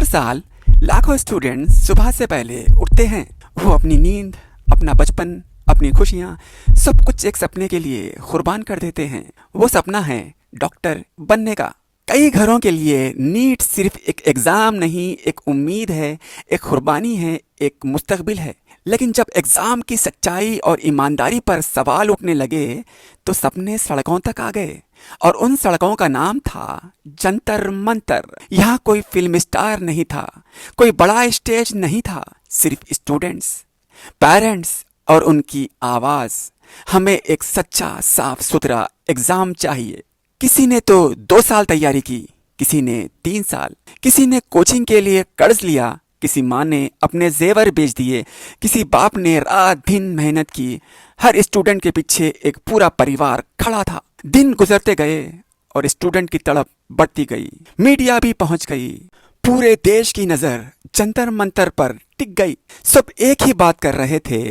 साल लाखों स्टूडेंट सुबह से पहले उठते हैं। वो अपनी नींद, अपना बचपन, अपनी खुशियाँ सब कुछ एक सपने के लिए कुर्बान कर देते हैं। वो सपना है डॉक्टर बनने का। कई घरों के लिए नीट सिर्फ एक एग्ज़ाम नहीं, एक उम्मीद है, एक कुर्बानी है, एक मुस्तकबिल है। लेकिन जब एग्ज़ाम की सच्चाई और ईमानदारी पर सवाल उठने लगे तो सपने सड़कों तक आ गए। और उन सड़कों का नाम था जंतर मंतर। यहाँ कोई फिल्म स्टार नहीं था, कोई बड़ा स्टेज नहीं था, सिर्फ स्टूडेंट्स, पेरेंट्स और उनकी आवाज़। हमें एक सच्चा, साफ सुथरा एग्ज़ाम चाहिए। किसी ने तो 2 साल तैयारी की, किसी ने 3 साल, किसी ने कोचिंग के लिए कर्ज लिया, किसी माँ ने अपने जेवर बेच दिए, किसी बाप ने रात दिन मेहनत की। हर स्टूडेंट के पीछे एक पूरा परिवार खड़ा था। दिन गुजरते गए और स्टूडेंट की तड़प बढ़ती गई। मीडिया भी पहुंच गई। पूरे देश की नज़र जंतर मंतर पर टिक गई। सब एक ही बात कर रहे थे,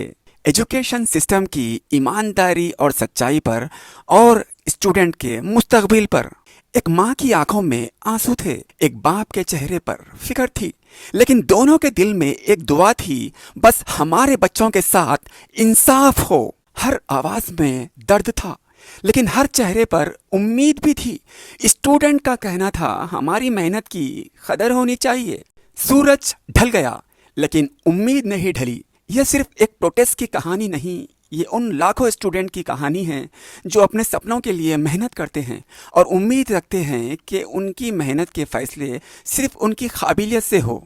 एजुकेशन सिस्टम की ईमानदारी और सच्चाई पर और स्टूडेंट के मुस्तकबिल पर। एक माँ की आंखों में आंसू थे, एक बाप के चेहरे पर फिक्र थी, लेकिन दोनों के दिल में एक दुआ थी, बस हमारे बच्चों के साथ इंसाफ हो। हर आवाज में दर्द था, लेकिन हर चेहरे पर उम्मीद भी थी। स्टूडेंट का कहना था, हमारी मेहनत की कदर होनी चाहिए। सूरज ढल गया, लेकिन उम्मीद नहीं ढली। यह सिर्फ एक प्रोटेस्ट की कहानी नहीं, ये उन लाखों स्टूडेंट की कहानी है जो अपने सपनों के लिए मेहनत करते हैं और उम्मीद रखते हैं कि उनकी मेहनत के फैसले सिर्फ उनकी काबिलियत से हो।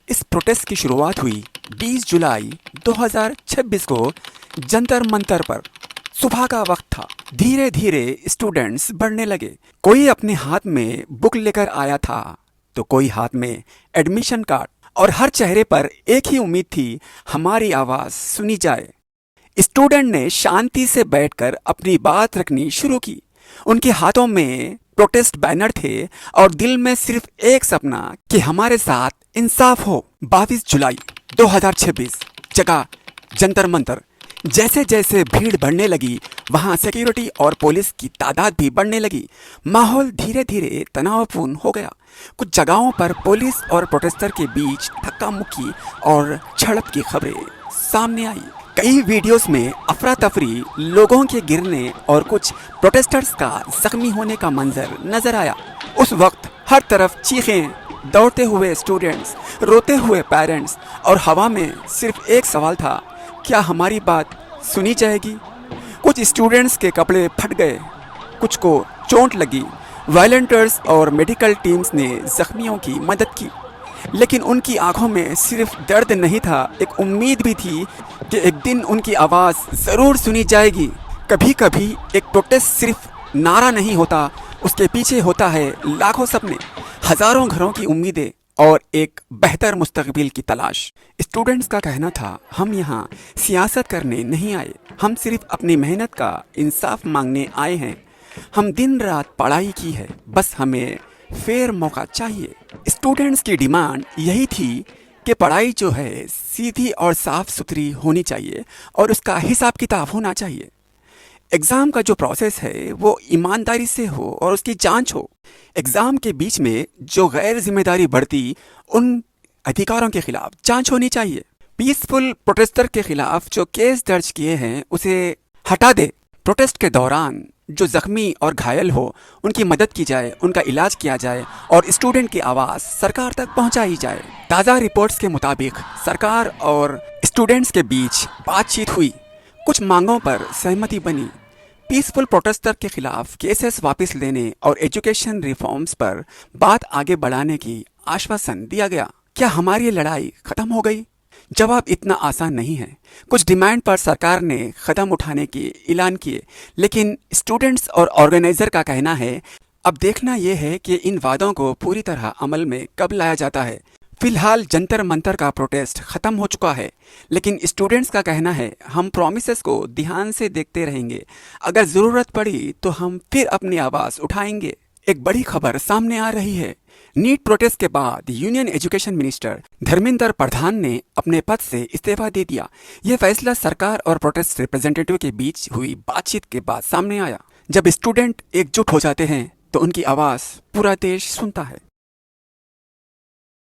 इस प्रोटेस्ट की शुरुआत हुई 20 जुलाई 2026 को जंतर मंतर पर। सुबह का वक्त था। धीरे धीरे स्टूडेंट्स बढ़ने लगे। कोई अपने हाथ में बुक लेकर आया था तो कोई हाथ में एडमिशन कार्ड, और हर चेहरे पर एक ही उम्मीद थी, हमारी आवाज़ सुनी जाए। स्टूडेंट ने शांति से बैठकर अपनी बात रखनी शुरू की। उनके हाथों में प्रोटेस्ट बैनर थे और दिल में सिर्फ एक सपना कि हमारे साथ इंसाफ हो। 22 जुलाई 2026, जगह जंतर मंतर। जैसे जैसे भीड़ बढ़ने लगी, वहां सिक्योरिटी और पुलिस की तादाद भी बढ़ने लगी। माहौल धीरे धीरे तनावपूर्ण हो गया। कुछ जगहों पर पुलिस और प्रोटेस्टर के बीच धक्का मुक्की और झड़प की खबरें सामने आई। कई वीडियोस में अफरा तफरी, लोगों के गिरने और कुछ प्रोटेस्टर्स का जख्मी होने का मंजर नजर आया। उस वक्त हर तरफ चीखें, दौड़ते हुए स्टूडेंट्स, रोते हुए पेरेंट्स, और हवा में सिर्फ एक सवाल था, क्या हमारी बात सुनी जाएगी? कुछ स्टूडेंट्स के कपड़े फट गए, कुछ को चोट लगी। वॉलंटियर्स और मेडिकल टीम्स ने जख्मियों की मदद की, लेकिन उनकी आंखों में सिर्फ दर्द नहीं था, एक उम्मीद भी थी कि एक दिन उनकी आवाज़ ज़रूर सुनी जाएगी। कभी कभी एक प्रोटेस्ट सिर्फ नारा नहीं होता, उसके पीछे होता है लाखों सपने, हज़ारों घरों की उम्मीदें और एक बेहतर मुस्तकबिल की तलाश। स्टूडेंट्स का कहना था, हम यहाँ सियासत करने नहीं आए, हम सिर्फ अपनी मेहनत का इंसाफ मांगने आए हैं। हम दिन रात पढ़ाई की है, बस हमें फेयर मौका चाहिए। स्टूडेंट्स की डिमांड यही थी कि पढ़ाई जो है सीधी और साफ सुथरी होनी चाहिए और उसका हिसाब किताब होना चाहिए। एग्ज़ाम का जो प्रोसेस है वो ईमानदारी से हो और उसकी जांच हो। एग्ज़ाम के बीच में जो गैर जिम्मेदारी बढ़ती, उन अधिकारों के खिलाफ जांच होनी चाहिए। पीसफुल प्रोटेस्टर के खिलाफ जो केस दर्ज किए हैं उसे हटा दे। प्रोटेस्ट के दौरान जो जख्मी और घायल हो, उनकी मदद की जाए, उनका इलाज किया जाए और स्टूडेंट की आवाज़ सरकार तक पहुंचाई जाए। ताज़ा रिपोर्ट्स के मुताबिक सरकार और स्टूडेंट्स के बीच बातचीत हुई, कुछ मांगों पर सहमति बनी। पीसफुल प्रोटेस्टर के खिलाफ केसेस वापस लेने और एजुकेशन रिफॉर्म्स पर बात आगे बढ़ाने की आश्वासन दिया गया। क्या हमारी लड़ाई खत्म हो गई? जवाब इतना आसान नहीं है। कुछ डिमांड पर सरकार ने कदम उठाने के ऐलान किए, लेकिन स्टूडेंट्स और ऑर्गेनाइजर का कहना है, अब देखना यह है कि इन वादों को पूरी तरह अमल में कब लाया जाता है। फिलहाल जंतर मंतर का प्रोटेस्ट खत्म हो चुका है, लेकिन स्टूडेंट्स का कहना है, हम प्रॉमिसेस को ध्यान से देखते रहेंगे, अगर ज़रूरत पड़ी तो हम फिर अपनी आवाज़ उठाएंगे। एक बड़ी खबर सामने आ रही है। नीट प्रोटेस्ट के बाद union education minister Dharmendra Pradhan ने अपने पद से इस्तीफा दे दिया। यह फैसला सरकार और प्रोटेस्ट रिप्रेजेंटेटिव के बीच हुई बातचीत के बाद सामने आया। जब स्टूडेंट एकजुट हो जाते हैं तो उनकी आवाज़ पूरा देश सुनता है।